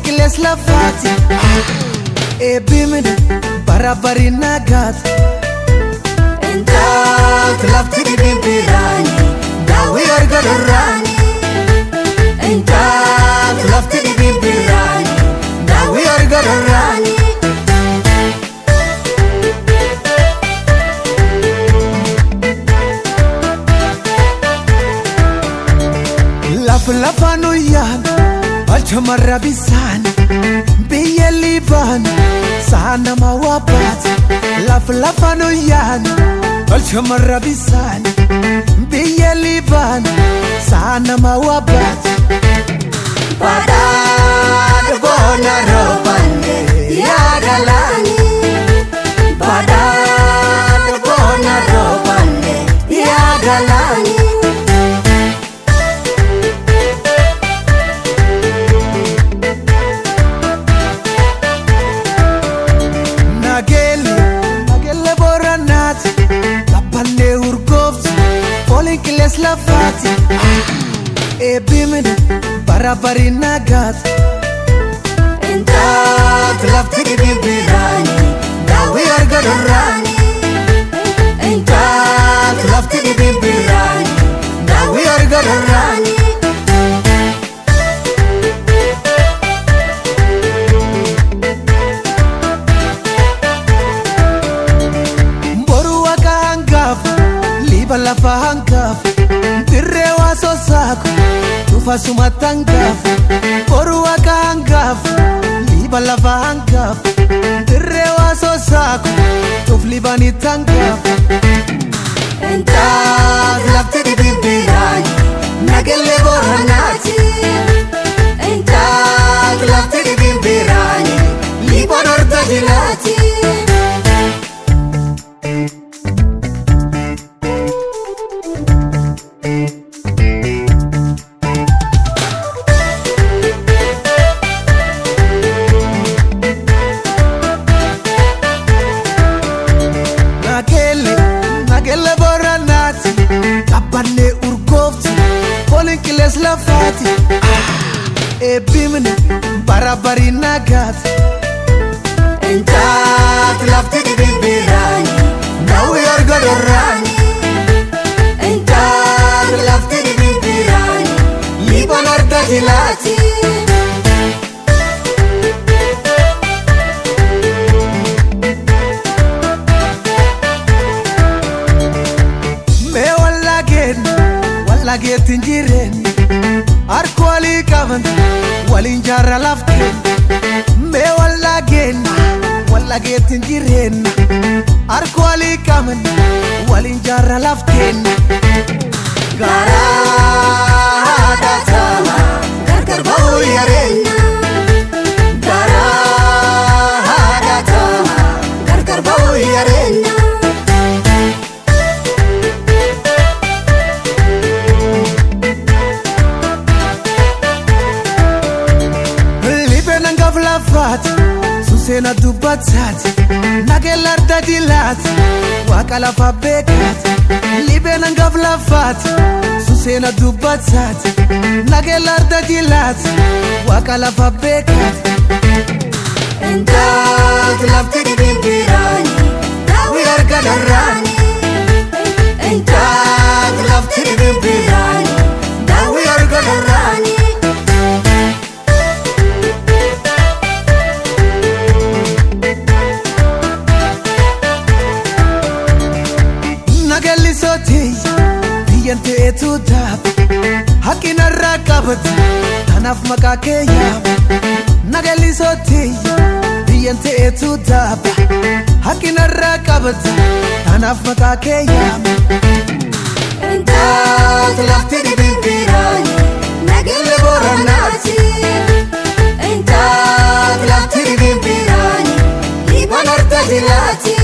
Polinkiles lafati Ebimini barabari nagat Entat lafti bimbirani Dawi argadorani Entat lafti bimbirani Dawi argadorani Lafanu yan Alchamarra bisan Biye liban Sana mawabat Lafanu yan Alchamarra bisan Biye liban Sana mawabat Badad bona robande Ya galani Badad bona robande Ya galani Polinkiles lafati Ebimini barabari nagat Entat lafti bimbirani Dawi argadorani Entat lafti bimbirani Dawi argadorani Boru waka hangaf Liba lafa hangaf Dirrewa sosaku Tufa sumatangaf Boru waka hangaf Liba lafa hangaf Dirrewa sosaku Tuf libani tangaf Entat lafti bimbirani Nagelle borhanati Entat lafti bimbirani Liban ortajilati Nagelle borhanati Kabane urgofti Polinkiles lafati Ebimini barabari nagat Entat lafti bimbirani Dawi argadorani Entat lafti bimbirani Liban artajilati Lagetin jiren Arkwali kavan Walin jarra laften Me walagetin jiren Arkwali kavan Walin jarra laften Gara datama Gargar bau yarena Gara datama Gargar bau yarena Susena dubatat Nagelar dadilat Wakala fabekat Libena ngavlafat Susena dubatat Nagelar dadilat Wakala fabekat Entat lafti bimbirani Dawi argadorani Entat lafti bimbirani Dawi argadorani Biyante etu dab Hakina rakabat Tanaf makakeya Nagali soti Biyante etu dab Hakina rakabat Tanaf makakeya Entat lafti bimbirani Nagelle borhanati Entat lafti bimbirani Liban artajilati